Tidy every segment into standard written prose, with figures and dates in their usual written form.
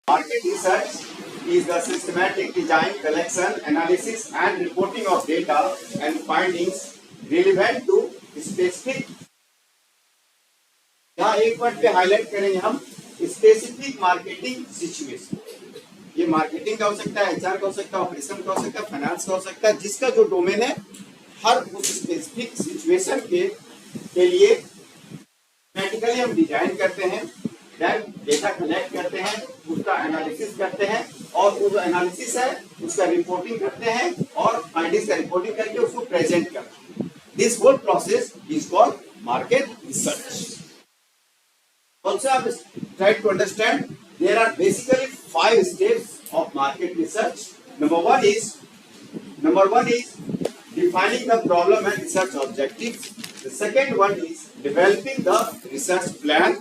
Market research is the systematic design, collection, analysis and reporting of data and findings relevant to specific. यहाँ एक word पे highlight करेंगे हम specific marketing situation. ये marketing का हो सकता है, एचआर का हो सकता है, ऑपरेशन का हो सकता है, फाइनेंस का हो सकता है, जिसका जो डोमेन है हर उस स्पेसिफिक सिचुएशन के लिए प्रैक्टिकली हम डिजाइन करते हैं, देन डेटा कलेक्ट करते हैं, उसका एनालिसिस करते हैं और वो जो एनालिसिस है उसका रिपोर्टिंग करते हैं और फाइंडिंग्स का रिपोर्टिंग करके उसको प्रेजेंट करते हैं। This whole process is called market research. Also, I try to understand there are basically 5 steps of market research. Number one is defining the problem and research objectives. The second one is developing the research plan.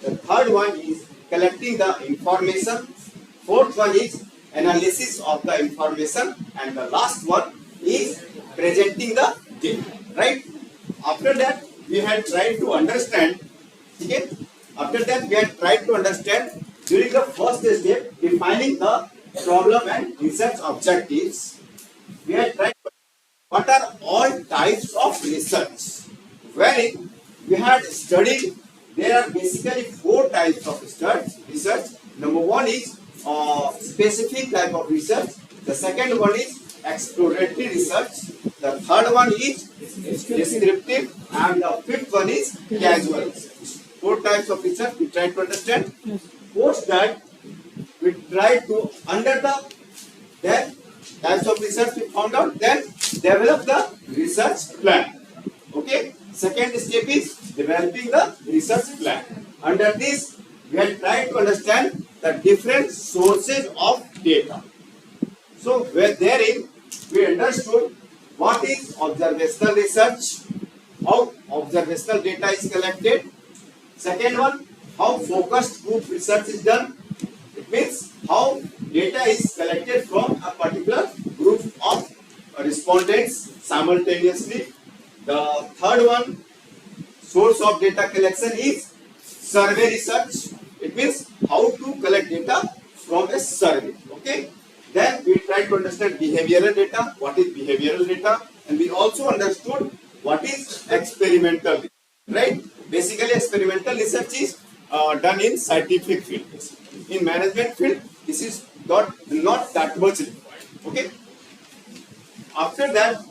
The third one is collecting the information. Fourth one is analysis of the information, and the last one is presenting the data. Right? After that, we had tried to understand. Okay? After that, we had tried to understand during the first step, defining the problem and research objectives. We had tried what are all types of research. Wherein we had studied there are basically 4 types of research. Number one is specific type of research. The second one is exploratory research. The third one is descriptive, and the fifth one is casual research. 4 types of research we try to understand. Post that, we try to under the that types of research we found out, then develop the research plan. Okay. Second step is developing the research plan. Under this, we have tried to understand the different sources of data. So therein we understood what is observational research, how observational data is collected. Second one, how focused group research is done. It means how data is collected from a particular group of respondents simultaneously. The third one, source of data collection is survey research. It means how to collect data from a survey. Okay. Then we try to understand behavioral data. What is behavioral data? And we also understood what is experimental research. Right? Basically, experimental research is done in scientific field. In management field, this is not that much required. Okay. After that,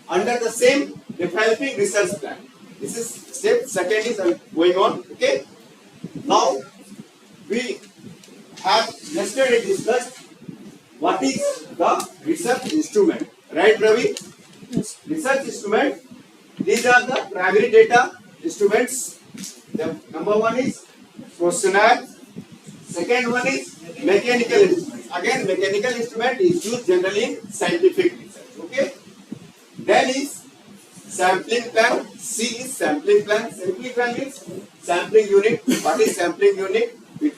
under the same developing research plan. This is step second is going on. Okay. Now we have yesterday discussed what is the research instrument. Right, Ravi? Yes. Research instrument. These are the primary data instruments. The number one is questionnaire. Second one is mechanical instrument. Again, mechanical instrument is used generally in scientific research. Okay. Then is sampling plan. C is sampling plan. Sampling plan means sampling unit. What is sampling unit?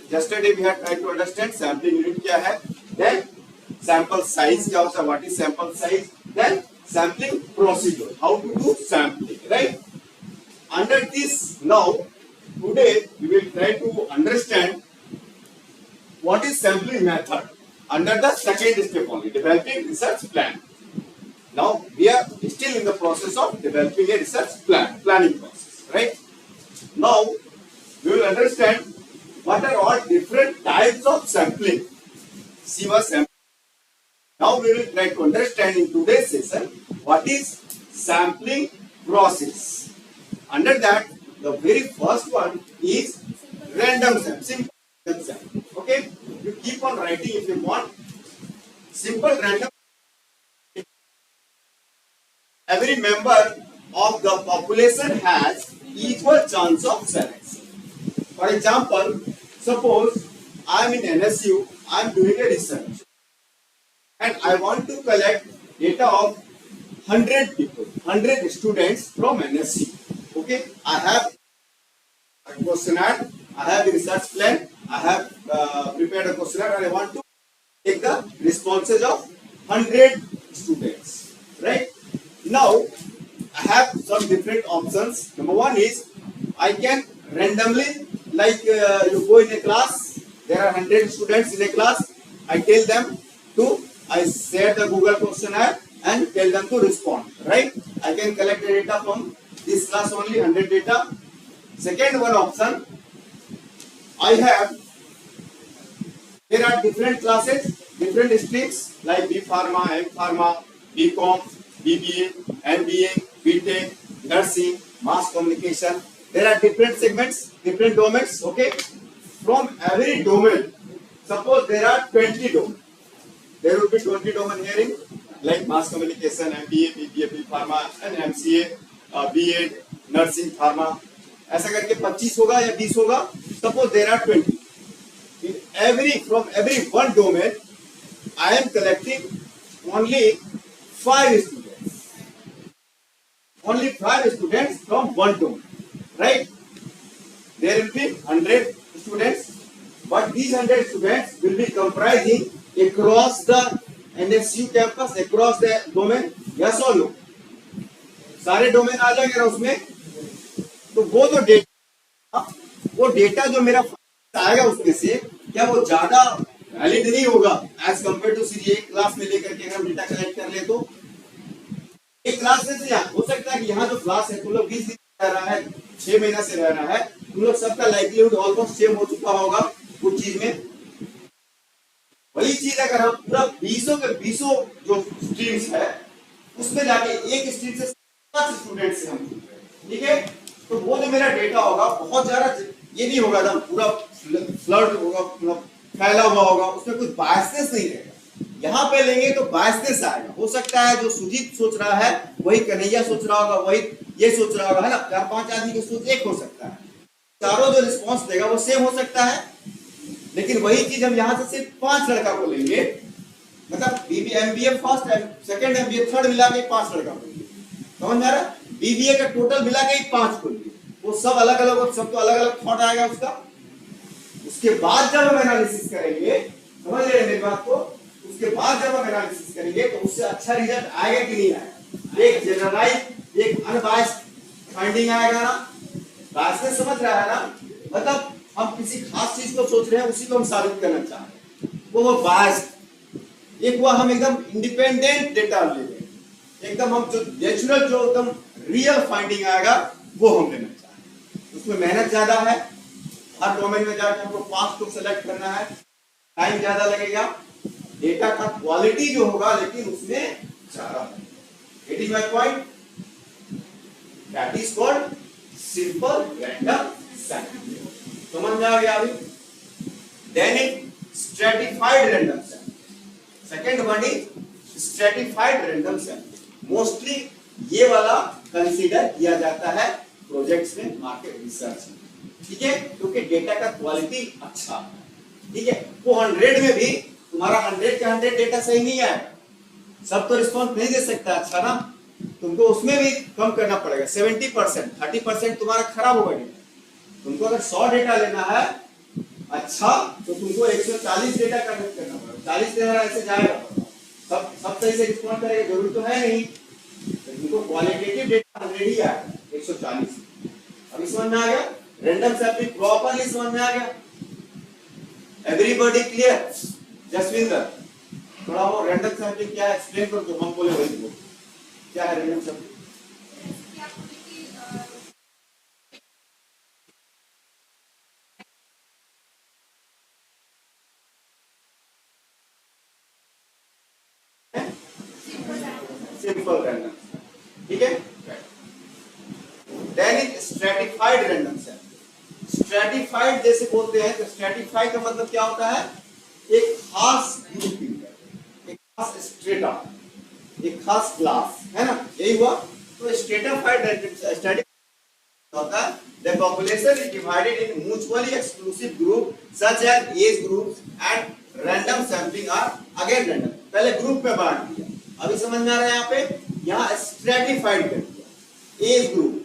Yesterday we had tried to understand sampling unit क्या है. Then sample size क्या होता है? What is sample size? Then sampling procedure. How to do sampling, right? Under this, now today we will try to understand what is sampling method under the second step only, developing research plan. Now we are still in the process of developing a research planning process, right? Now we will understand what are all different types of sampling. See what sampling. Now we will try to understand in today's session what is sampling process. Under that, the very first one is random sampling. Simple sampling. Okay, you keep on writing if you want. Simple random. Every member of the population has equal chance of selection. For example, suppose I am in NSU, I am doing a research and I want to collect data of 100 people, 100 students from NSU. Okay, I have a questionnaire, I have a research plan, I have prepared a questionnaire and I want to take the responses of 100 students. Right? Now, I have some different options. Number one is I can randomly, like you go in a class there are 100 students in a class. I tell them to, I share the Google questionnaire and tell them to respond, right? I can collect the data from this class only, 100 data. Second one option, I have, there are different classes, different streams like B Pharma, M Pharma, BCom, BBA, MBA, BTech, nursing, mass communication. There are different segments, different domains, okay? From every domain, suppose there are 20 domains. There will be 20 domain hearing like mass communication, MBA, BBA, B Pharma and MCA, BA, nursing, pharma. ऐसा करके 25 होगा या 20 होगा. Suppose there are 20. From every one domain, I am collecting only 5 students. Only 5 students from one domain, right? There will be 100 students, but these 100 students will be comprising across the NSU campus, across the domain. Yes or no? सारे domain आ जाएंगे ना उसमें. तो वो data जो मेरा आएगा उसमें से क्या वो ज्यादा वैलिड नहीं होगा एज कंपेयर टू सीधी एक क्लास में लेकर के हम डेटा कलेक्ट कर ले. तो एक क्लास में से हो सकता है कि यहाँ जो क्लास है तुम लोग 20 दिन रह रहा है, 6 महीना से रह रहा है, तुम लोग सबका लाइवलीहुड ऑलमोस्ट सेम हो चुका होगा कुछ चीज में. वही चीज अगर हम पूरा 20 के 20 जो स्ट्रीम्स है उसमें जाके एक स्ट्रीम से 7 स्टूडेंट से हम, ठीक है, तो वो जो मेरा डेटा होगा बहुत ज्यादा ये नहीं होगा ना, पूरा फ्लड होगा, फैला हुआ होगा, उसमें कुछ बायसनेस नहीं रहेगा. यहाँ पे लेंगे तो बायसनेस आएगा. हो सकता है जो सुजीत सोच रहा है वही कन्हैया सोच रहा होगा, वही ये सोच रहा होगा, है ना. 4-5 आदमी की सोच एक हो सकता है, चारों जो रिस्पॉन्स देगा वो सेम हो सकता है. लेकिन वही चीज हम यहाँ से सिर्फ 5 लड़का को लेंगे, मतलब MBA first, second MBA third मिला के 5 लड़का को लेंगे. समझ में आ रहा है? BBA का टोटल मिला के 5 को लेंगे. वो सब अलग अलग, सबको अलग अलग थॉट आएगा उसका. उसके बाद जब हम एनालिसिस करेंगे, समझ रहे हैं मेरी बात को, उसके बाद जब हम एनालिसिस करेंगे तो उससे अच्छा रिजल्ट आएगा कि नहीं आएगा. एक जनरलाइज, एक अनबायस्ड फाइंडिंग आएगा ना. बायसनेस समझ रहा है ना, मतलब हम किसी खास चीज को सोच रहे हैं उसी को हम साबित करना चाह रहे हैं, वो बायस्ड. एक हुआ हम एकदम इंडिपेंडेंट डेटा ले रहे हैं, एकदम हम जो नेचुरल जो एकदम रियल फाइंडिंग आएगा वो हम लेना चाह रहे हैं. उसमें मेहनत ज्यादा है, हर डोमेन में जाकर हमको 5 को सेलेक्ट करना है, टाइम ज्यादा लगेगा, डेटा का क्वालिटी जो होगा लेकिन उसमें ज्यादा. It is my point. That is called simple random sampling. समझ में आ गया अभी? Then it stratified random sampling. Second one is stratified random sampling. Mostly ये वाला कंसीडर किया जाता है प्रोजेक्ट्स में, मार्केट रिसर्च में, ठीक है, क्योंकि डेटा का क्वालिटी अच्छा है. ठीक है, वो 100 में भी तुम्हारा 100 का 100 डेटा सही नहीं आएगा, सब तो रिस्पॉन्स नहीं दे सकता अच्छा ना. तुमको उसमें भी कम करना पड़ेगा. 70%, 30% तुम्हारा खराब होगा डेटा. तुमको अगर 100 डेटा लेना है अच्छा तो तुमको 140 डेटा कलेक्ट करना पड़ेगा. 40 डेटा ऐसे जाएगा, सब सही से रिस्पॉन्ड करेगा जरूरी तो है नहीं. तुमको क्वालिटेटिव डेटा 100 ही आएगा, 140. अभी समझ में आ गया? रैंडम सैंपलिंग प्रॉपर्ली समझ में आ गया? Everybody clear? जसविंदर थोड़ा वो रैंडम सैंपलिंग क्या है एक्सप्लेन कर दो. हम बोले वही बोल. क्या है रैंडम सैंपलिंग? सिंपल रैंडम, ठीक है. Then it stratified random sampling. Stratified जैसे बोलते हैं तो स्ट्रेटिफाइड का मतलब क्या होता है? एक खास ग्रुपिंग, एक खास स्ट्रेटा, एक खास क्लास, है ना, यही हुआ. तो स्ट्रेटिफाइड रैंडम होता है the population is divided in mutually exclusive group such as age groups and random sampling are again random. पहले ग्रुप में बांट दिया. अभी समझ में आ रहा है? यहाँ पे यहाँ स्ट्रेटिफाइड कर दिया. एज ग्रुप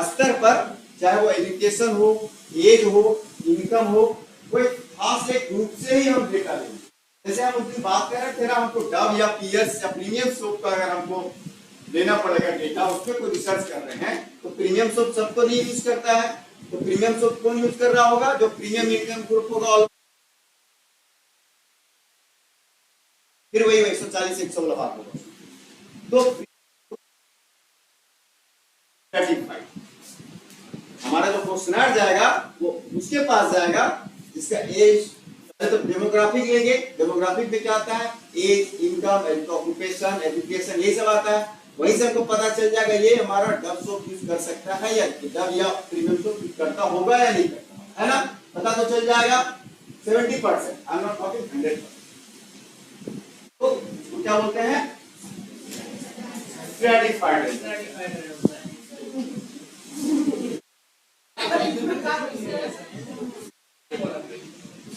स्तर पर, चाहे वो एजुकेशन हो, एज हो, इनकम हो, कोई खास एक ग्रुप से ही हम डेटा लेंगे. जैसे हम उसकी बात कर रहे थे ना, हमको डब या पीएस या प्रीमियम सोप का अगर हमको लेना पड़ेगा डेटा, उस पर कोई रिसर्च कर रहे हैं तो प्रीमियम सोप सबको नहीं यूज करता है. तो प्रीमियम सोप कौन यूज कर रहा होगा? जो प्रीमियम इनकम ग्रुप होगा। फिर वही 140 100 वाला बात होगा। तो हमारा जो क्वेश्चनर जाएगा वो उसके पास जाएगा जिसका एज, तो डेमोग्राफिक लेंगे। डेमोग्राफिक में क्या आता है? एज, इनकम, ऑक्यूपेशन, एजुकेशन, ये सब आता है। वहीं से हमको पता चल जाएगा ये हमारा डब सोप यूज कर सकता है या डब या प्रीमियम सोप यूज करता होगा या नहीं करता, है ना? पता तो चल जाएगा 70%, आई एम नॉट टॉकिंग 100%। तो इसको क्या बोलते हैं? स्ट्रैटिफाइड।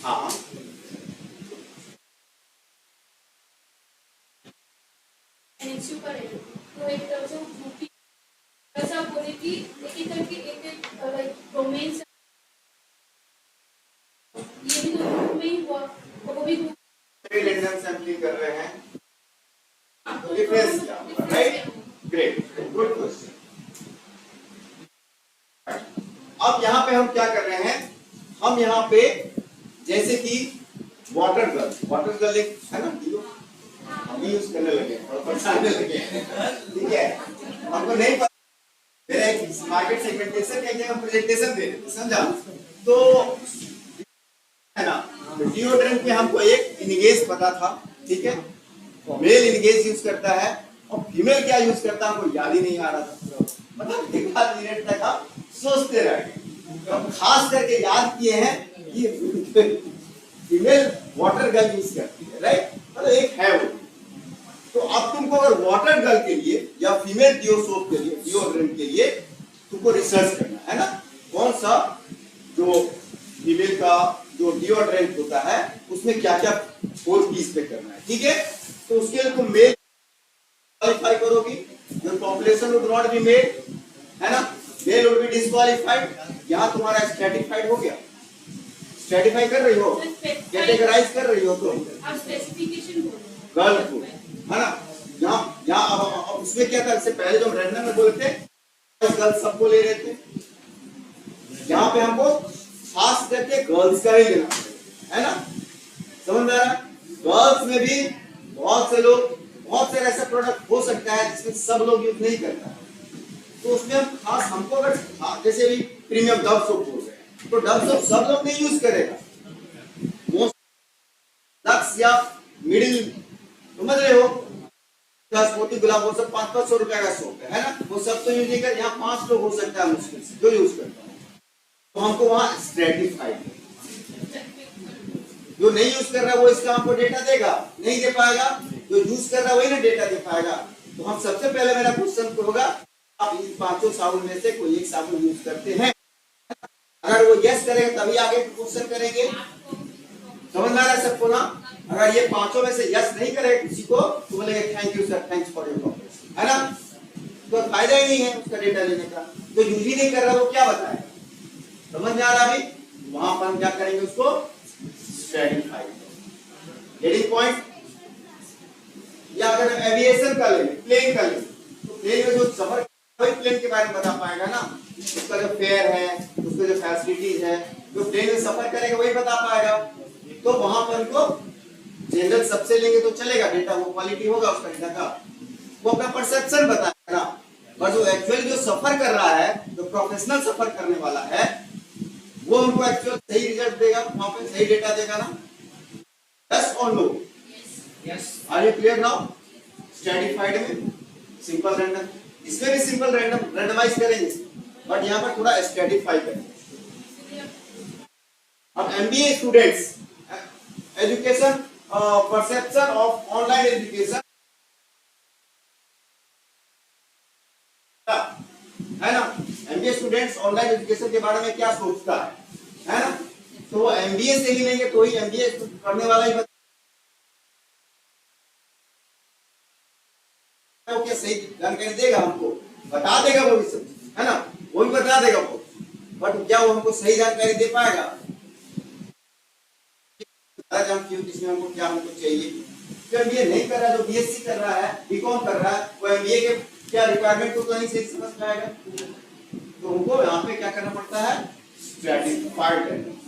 हाँ, तो एक तरह से ग्रुपिंग ऐसा बोले कि एक करके एक लाइक डोमेन से ये भी तो ग्रुप में ही हुआ, वो भी रैंडम सैंपलिंग कर रहे हैं। तो डिफरेंस क्या होगा? Right, great, good question. अब यहाँ पे हम क्या कर रहे हैं? हम यहाँ पे जैसे कि वाटर गन एक है ना, हम यूज करने लगे और परेशान लगे, ठीक है? हमको नहीं पता, मेरा एक मार्केट सेगमेंटेशन का हम प्रेजेंटेशन दे रहे थे, समझा? तो है ना, डिओड्रेंट पे हमको एक इनगेज पता था, ठीक है? मेल इनगेज यूज करता है और फीमेल क्या यूज करता है हमको याद ही नहीं आ रहा था। मतलब एक आध मिनट तक हम सोचते रह गए। तो हम खास करके याद किए हैं कि फीमेल वाटर गन यूज करती है, राइट? मतलब एक है वो। तो अब तुमको अगर वाटर गन के लिए या फीमेल डिओ सोप के लिए, डिओड्रेंट के लिए तुमको रिसर्च करना है ना, कौन सा जो फीमेल का जो डिओड्रेंट होता है उसमें क्या क्या 4 कीज पे करना है, ठीक है? तो उसके लिए तुम मेल क्वालिफाई करोगी, जो population would not be male, है ना, मेल वुड बी डिस्क्वालिफाइड। यहाँ तुम्हारा स्ट्रैटिफाइड हो गया, स्ट्रैटिफाई कर रही हो, कैटेगराइज कर रही हो, तो अब स्पेसिफिकेशन बोलो गर्ल को, है ना? यहाँ अब उसमें क्या था, इससे पहले जो हम रैंडम में बोलते गर्ल सबको ले रहे थे, यहाँ पे हमको खास करके गर्ल्स का ही लेना है ना? समझ में आ रहा है? गर्ल्स में भी बहुत से लोग, बहुत सारे ऐसा प्रोडक्ट हो सकता है जिसमें सब लोग यूज नहीं करता, तो उसमें हम खास हमको अगर जैसे भी प्रीमियम डब सोप बोल रहे हैं, तो डब सोप सब लोग नहीं यूज करेगा, मोस्ट लक्स या मिडिल, समझ रहे हो? मोती गुलाब वो सब 500-500 रुपए का सोप है ना? वो सब तो यूज नहीं कर, यहाँ 5 लोग हो सकता है मुश्किल से जो यूज करता है, तो हमको वहां स्ट्रैटिफाइड, जो नहीं यूज कर रहा है वो इसका हमको डेटा देगा, नहीं दे पाएगा, जो यूज कर रहा है वही ना डेटा दे पाएगा। तो हम सबसे पहले मेरा क्वेश्चन को होगा, आप इन 5 साबुन में से कोई एक साबुन यूज करते हैं? अगर वो यस करेगा तभी आगे क्वेश्चन करेंगे, समझ में आ रहा है सबको ना? अगर ये 5 में से यस नहीं करेगा किसी को तो बोलेंगे thank you sir, thanks for your cooperation, है ना? तो फायदा ही नहीं है उसका डेटा लेने का। जो यूज ही नहीं कर रहा वो क्या बताएगा? समझ में आ रहा अभी? वहां पर हम क्या करेंगे, उसको स्ट्रैटिफाई, गेटिंग पॉइंट? या अगर एविएशन का लेंगे, प्लेन का लेंगे, तो प्लेन में जो सफर वही प्लेन के बारे में बता पाएगा ना, उसका जो फेयर है, उसके जो फैसिलिटीज है, जो प्लेन में सफर करेगा वही बता पाएगा। तो वहां पर को जनरल सबसे लेंगे तो चलेगा, डेटा वो क्वालिटी होगा उसका डेटा का, वो अपना परसेप्शन बताएगा ना। और जो एक्चुअली जो सफर कर रहा है, जो प्रोफेशनल सफर करने वाला है, वो हमको एक्चुअल सही रिजल्ट देगा, वहां पे सही डेटा देगा ना? यस और no? Yes. Are you clear now? Stratified में सिंपल रैंडम, इसमें भी सिंपल रैंडम रैंडमाइज करेंगे, बट यहाँ पर थोड़ा स्ट्रैटिफाई करेंगे। अब MBA students, education perception of online education, है ना? एमबीए स्टूडेंट्स ऑनलाइन एजुकेशन के बारे में क्या सोचता है ना? तो वो एमबीए से ही लेंगे तो ही एमबीए करने वाला ही क्या सही जानकारी देगा, हमको बता देगा वो भी सब, है ना? वो भी बता देगा वो, बट क्या वो हमको सही जानकारी दे पाएगा? इसमें हमको क्या हमको चाहिए, जो एमबीए नहीं कर रहा है, जो बीएससी कर रहा है, बीकॉम कर रहा है, वो एमबीए के क्या रिक्वायरमेंट को तो नहीं सही समझ पाएगा। तो हमको यहाँ पे क्या करना पड़ता है, stratified.